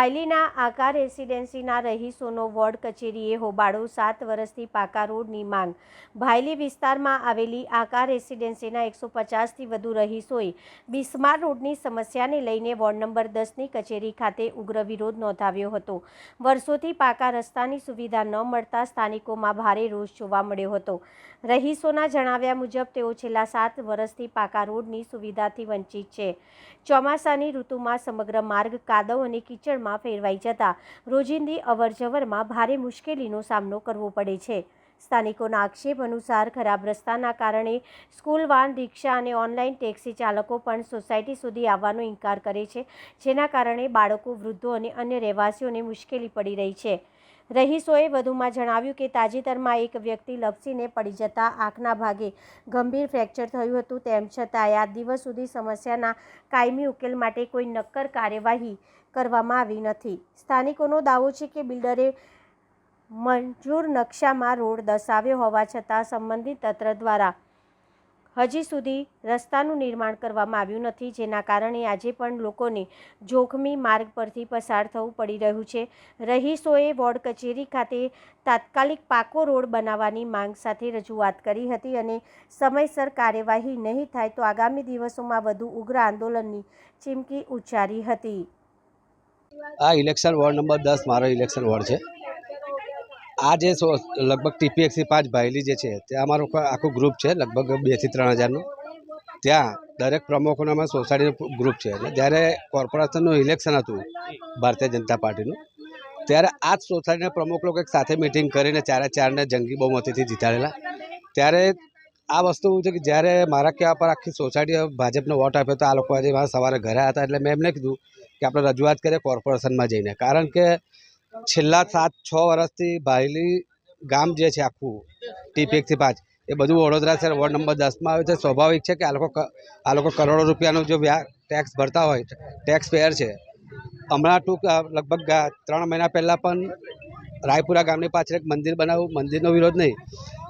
ભાયલીના આકા રેસિડેન્સીના રહીશોનો ward કચેરીએ હોબાળો 7 વર્ષથી પાકા રોડની માંગ। ભાયલી વિસ્તારમાં આવેલી આકા રેસિડેન્સીના 150થી વધુ રહીશોએ બિસ્માર રોડની સમસ્યાને લઈને વોર્ડ નંબર 10ની કચેરી ખાતે ઉગ્ર વિરોધ નોંધાવ્યો હતો। વર્ષોથી પાકા રસ્તાની સુવિધા ન મળતા સ્થાનિકોમાં ભારે રોષ જોવા મળ્યો હતો। રહીશોના જણાવ્યા મુજબ તેઓ છેલ્લા 7 વર્ષથી પાકા રોડની સુવિધાથી વંચિત છે। ચોમાસાની ઋતુમાં સમગ્ર માર્ગ કાદવ અને કીચડમાં ફેરવાઈ જતા રોજિંદી અવરજવરમાં ભારે મુશ્કેલીનો સામનો કરવો પડે છે। સ્થાનિકોના આક્ષેપ અનુસાર ખરાબ રસ્તાના કારણે સ્કૂલ વાન, રિક્ષા અને ઓનલાઈન ટેક્સી ચાલકો પણ સોસાયટી સુધી આવવાનો ઇનકાર કરે છે, જેના કારણે બાળકો, વૃદ્ધો અને અન્ય રહેવાસીઓને મુશ્કેલી પડી રહી છે। રહીશોએ વધુમાં જણાવ્યું કે તાજેતરમાં એક વ્યક્તિ લપસીને પડી જતા આંખના ભાગે ગંભીર ફ્રેક્ચર થયું હતું। તેમ છતાંય આ દિવસ સુધી સમસ્યાના કાયમી ઉકેલ માટે કોઈ નક્કર કાર્યવાહી કરવામાં આવી નથી। સ્થાનિકોનો દાવો છે કે બિલ્ડરે મંજૂર નકશામાં રોડ દર્શાવ્યો હોવા છતાં સંબંધિત તંત્ર દ્વારા હજી સુધી રસ્તાનું નિર્માણ કરવામાં આવ્યું નથી, જેના કારણે આજે પણ લોકોને જોખમી માર્ગ પરથી પસાર થવું પડી રહ્યું છે। રહીશોએ વોર્ડ કચેરી ખાતે તાત્કાલિક પાકો રોડ બનાવવાની માંગ સાથે રજૂઆત કરી હતી અને સમયસર કાર્યવાહી નહીં થાય તો આગામી દિવસોમાં વધુ ઉગ્ર આંદોલનની ચીમકી ઉચ્ચારી હતી। આ ઇલેક્શન વોર્ડ નંબર 10 મારો ઇલેક્શન વોર્ડ છે। આ જે લગભગ ટીપીએક્સી 5 ભાયલી જે છે ત્યાં અમારું આખું ગ્રુપ છે, લગભગ 2 થી 3 હજારનું। ત્યાં દરેક પ્રમુખોનું અમારું સોસાયટીનું ગ્રુપ છે। અને જ્યારે કોર્પોરેશનનું ઇલેક્શન હતું ભારતીય જનતા પાર્ટીનું, ત્યારે આ જ સોસાયટીના પ્રમુખ લોકો એક સાથે મિટિંગ કરીને 4-4ને જંગી બહુમતીથી જીતાડેલા। ત્યારે આ વસ્તુ છે કે જ્યારે મારા કહેવા પર આખી સોસાયટીએ ભાજપનો વોટ આપ્યો તો આ લોકો આજે મારા સવારે ઘરે હતા, એટલે મેં એમને કીધું કે આપણે રજૂઆત કરીએ કોર્પોરેશનમાં જઈને। કારણ કે છેલ્લા 7-6 વર્ષથી ભાયલી ગામ જે છે આખું ટીપીએક્સી 5 એ બધું વડોદરા શહેર વોર્ડ નંબર 10માં આવે છે। સ્વાભાવિક છે કે આ લોકો કરોડો રૂપિયાનો જો ટેક્સ ભરતા હોય, ટેક્સ પેયર છે। હમણાં લગભગ 3 મહિના પહેલાં પણ રાયપુરા ગામની પાછળ એક મંદિર બનાવ્યું, મંદિરનો વિરોધ નહીં,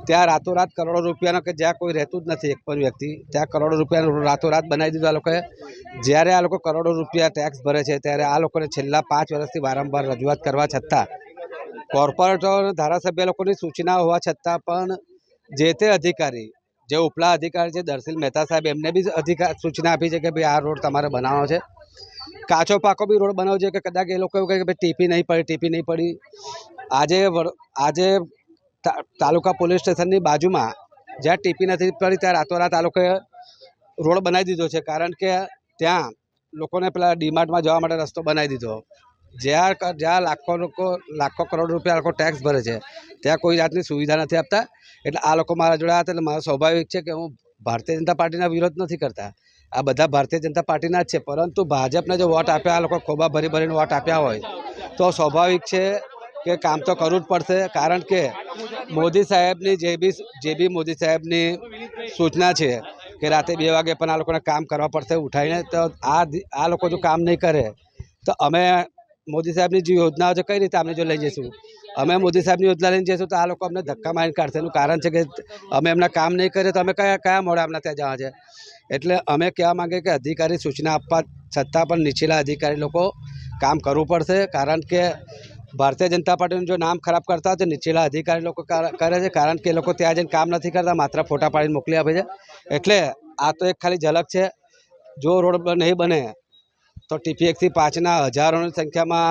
ત્યાં રાતોરાત કરોડો રૂપિયાનો કે જ્યાં કોઈ રહેતું જ નથી એક પણ વ્યક્તિ, ત્યાં કરોડો રૂપિયાનો રાતોરાત બનાવી દીધું આ લોકોએ। જ્યારે આ લોકો કરોડો રૂપિયા ટેક્સ ભરે છે ત્યારે આ લોકોને છેલ્લા 5 વર્ષથી વારંવાર રજૂઆત કરવા છતાં, કોર્પોરેટર ધારાસભ્ય લોકોની સૂચના હોવા છતાં પણ જે તે અધિકારી, જે ઉપલા અધિકારી છે દર્શિલ મહેતા સાહેબ, એમને બી સૂચના આપી છે કે ભાઈ આ રોડ તમારે બનાવવાનો છે। કાચો પાકો બી રોડ બનાવવો છે કે કદાચ એ લોકો એવું કહે કે ભાઈ ટીપી નહીં પડી। આજે તાલુકા પોલીસ સ્ટેશનની બાજુમાં જ્યાં ટીપી નથી પડી ત્યાં રાતોરાત આ લોકોએ રોડ બનાવી દીધો છે। કારણ કે ત્યાં લોકોને પેલા ડીમાર્ટમાં જવા માટે રસ્તો બનાવી દીધો। જ્યાં લાખો કરોડ રૂપિયા લોકો ટેક્સ ભરે છે ત્યાં કોઈ જાતની સુવિધા નથી આપતા। એટલે આ લોકો મારા જોડે હતા, એટલે મારો સ્વાભાવિક છે કે હું ભારતીય જનતા પાર્ટીના વિરોધ નથી કરતા, આ બધા ભારતીય જનતા પાર્ટીના જ છે। પરંતુ ભાજપને જો વોટ આપ્યા, આ લોકો ખોબા ભરીને વોટ આપ્યા હોય તો સ્વાભાવિક છે કે કામ તો કરવું જ પડશે। કારણ કે મોદી સાહેબની જે બી મોદી સાહેબની સૂચના છે કે રાતે 2 વાગે પણ આ લોકોને કામ કરવા પડશે ઉઠાવીને, તો આ લોકો જો કામ નહીં કરે તો અમે મોદી સાહેબની જે યોજનાઓ છે કઈ રીતે અમે જો લઈ જઈશું? અમે મોદી સાહેબની યોજના લઈને જઈશું તો આ લોકો અમને ધક્કા મારીને કાઢશે। એનું કારણ છે કે અમે એમના કામ નહીં કરીએ તો અમે કયા મોડે અમને ત્યાં જવા છે? એટલે અમે કહેવા માંગીએ કે અધિકારી સૂચના આપવા છતાં પણ નીચેલા અધિકારી લોકો કામ કરવું પડશે। કારણ કે ભારતીય જનતા પાર્ટીનું જો નામ ખરાબ કરતા હોય તો નીચેલા અધિકારી લોકો કરે છે। કારણ કે એ લોકો ત્યાં જઈને કામ નથી કરતા, માત્ર ફોટા પાડીને મોકલી આપે છે। એટલે આ તો એક ખાલી ઝલક છે। જો રોડ નહીં બને તો ટીપીએક્સી 5ના હજારોની સંખ્યામાં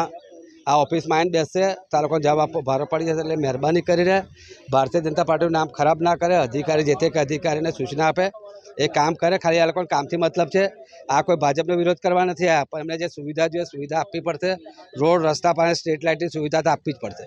આ ઓફિસમાં આવીને બેસશે તો આ લોકોને જવાબ આપવો ભારે પડી જશે। એટલે મહેરબાની કરીને ભારતીય જનતા પાર્ટીનું નામ ખરાબ ના કરે, અધિકારી જે તે અધિકારીને સૂચના આપે, એ કામ કરે। ખાલી આ લોકોને કામથી મતલબ છે, આ કોઈ ભાજપનો વિરોધ કરવા નથી આવ્યા, પણ એમને જે સુવિધા જોઈએ સુવિધા આપવી પડશે। રોડ, રસ્તા, પાણી, સ્ટ્રીટ લાઇટની સુવિધા તો આપવી જ પડશે।